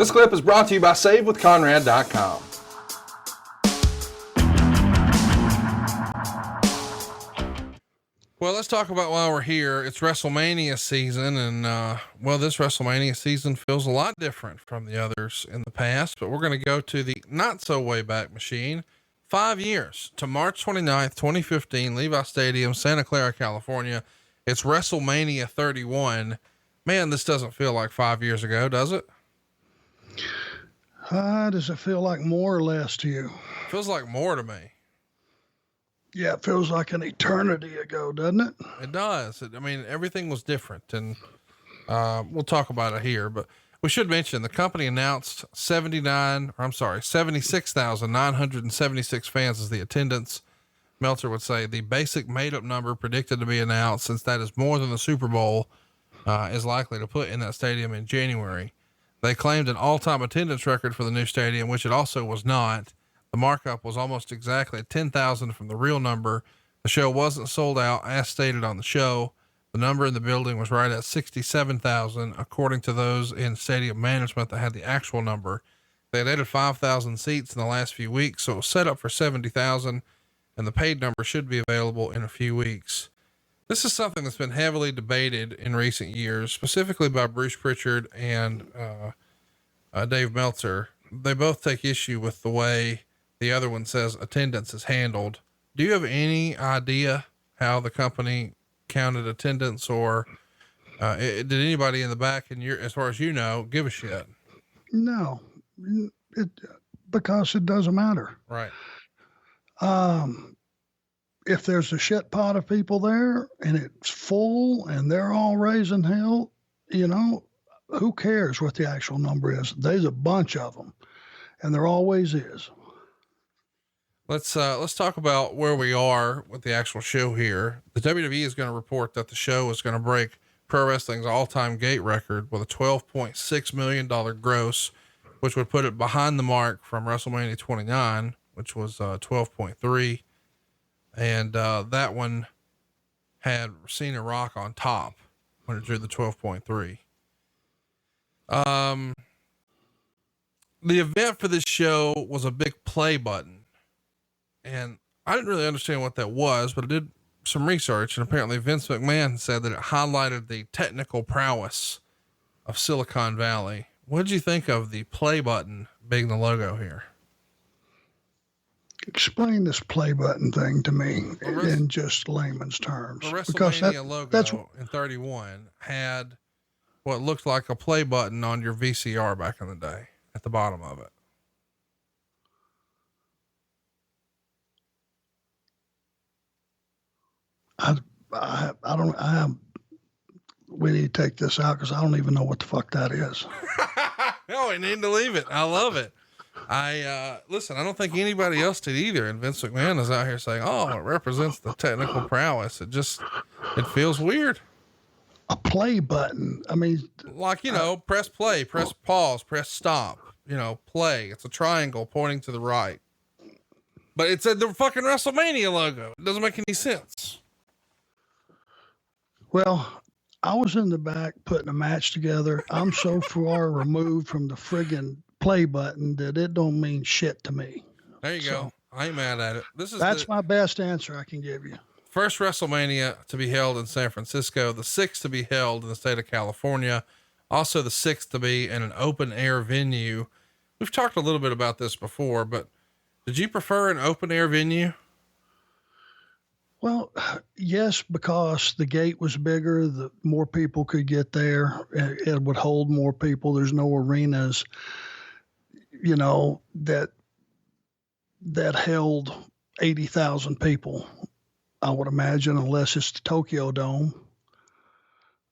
This clip is brought to you by SaveWithConrad.com. Well, let's talk about why we're here. It's WrestleMania season, and this WrestleMania season feels a lot different from the others in the past, but we're going to go to the not so way back machine, 5 years to March 29th, 2015, Levi Stadium, Santa Clara, California. It's WrestleMania 31. Man, this doesn't feel like 5 years ago, does it? Does it feel like more or less to you? Feels like more to me. Yeah, it feels like an eternity ago, doesn't it? It does. Everything was different, and we'll talk about it here, but we should mention the company announced 76,976 fans as the attendance. Meltzer would say the basic made-up number predicted to be announced, since that is more than the Super Bowl is likely to put in that stadium in January. They claimed an all-time attendance record for the new stadium, which it also was not. The markup was almost exactly 10,000 from the real number. The show wasn't sold out as stated on the show. The number in the building was right at 67,000, according to those in stadium management that had the actual number. They had added 5,000 seats in the last few weeks, so it was set up for 70,000, and the paid number should be available in a few weeks. This is something that's been heavily debated in recent years, specifically by Bruce Pritchard and Dave Meltzer. They both take issue with the way the other one says attendance is handled. Do you have any idea how the company counted attendance, or did anybody in the back, as far as you know, give a shit? No, because it doesn't matter. Right. If there's a shit pot of people there and it's full and they're all raising hell, who cares what the actual number is? There's a bunch of them, and there always is. Let's talk about where we are with the actual show here. The WWE is going to report that the show is going to break pro wrestling's all-time gate record with a $12.6 million gross, which would put it behind the mark from WrestleMania 29, which was 12.3. And that one had Cena Rock on top when it drew the 12.3. The event for this show was a big play button. And I didn't really understand what that was, but I did some research, and apparently Vince McMahon said that it highlighted the technical prowess of Silicon Valley. What did you think of the play button being the logo here? Explain this play button thing to me in just layman's terms. The WrestleMania logo in 31 had what looked like a play button on your VCR back in the day at the bottom of it. We need to take this out because I don't even know what the fuck that is. No, we need to leave it. I love it. Listen, I don't think anybody else did either. And Vince McMahon is out here saying, oh, it represents the technical prowess. It feels weird. A play button. Press play, press pause, press stop, play. It's a triangle pointing to the right, but it's the fucking WrestleMania logo. It doesn't make any sense. Well, I was in the back putting a match together. I'm so far removed from the friggin' play button that it don't mean shit to me. There you go. I ain't mad at it. That's my best answer I can give you. First WrestleMania to be held in San Francisco, the sixth to be held in the state of California, also the sixth to be in an open air venue. We've talked a little bit about this before, but did you prefer an open air venue? Well, yes, because the gate was bigger, the more people could get there. It would hold more people. There's no arenas, that held 80,000 people, I would imagine, unless it's the Tokyo Dome,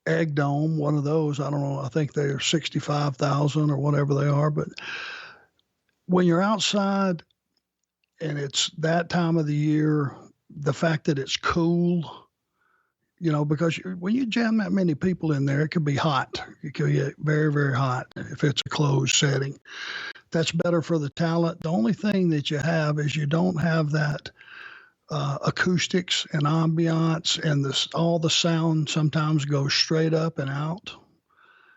Egg Dome, one of those. I don't know. I think they're 65,000 or whatever they are. But when you're outside and it's that time of the year, the fact that it's cool, because when you jam that many people in there, it could be hot. It could get very, very hot if it's a closed setting. That's better for the talent. The only thing that you have is you don't have that acoustics and ambiance, and all the sound sometimes goes straight up and out.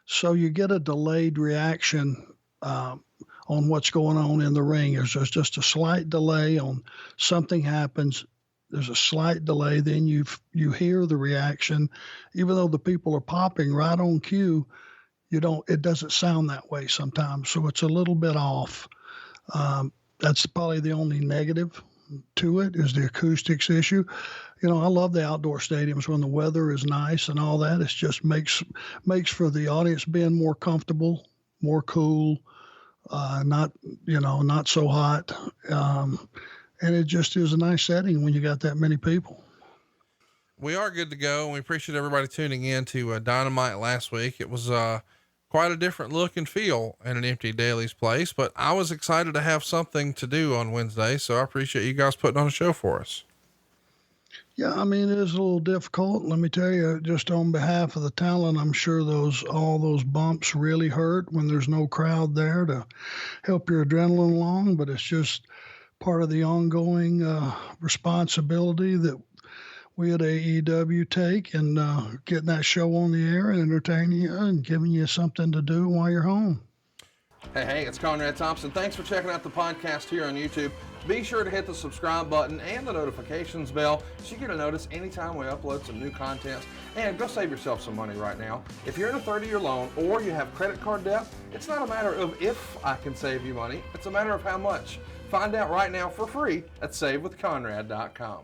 So you get a delayed reaction on what's going on in the ring. There's just a slight delay on something happens. There's a slight delay. Then you hear the reaction, even though the people are popping right on cue. It doesn't sound that way sometimes. So it's a little bit off. That's probably the only negative to it, is the acoustics issue. I love the outdoor stadiums when the weather is nice and all that. It just makes for the audience being more comfortable, more cool, not so hot. And it just is a nice setting when you got that many people. We are good to go. We appreciate everybody tuning in to Dynamite last week. It was quite a different look and feel in an empty Daly's place, but I was excited to have something to do on Wednesday. So I appreciate you guys putting on a show for us. Yeah, it is a little difficult. Let me tell you, just on behalf of the talent, I'm sure all those bumps really hurt when there's no crowd there to help your adrenaline along, but it's just part of the ongoing responsibility that we at AEW take, and getting that show on the air and entertaining you and giving you something to do while you're home. Hey, it's Conrad Thompson. Thanks for checking out the podcast here on YouTube. Be sure to hit the subscribe button and the notifications bell so you get a notice anytime we upload some new content. And go save yourself some money right now. If you're in a 30-year loan or you have credit card debt, it's not a matter of if I can save you money. It's a matter of how much. Find out right now for free at SaveWithConrad.com.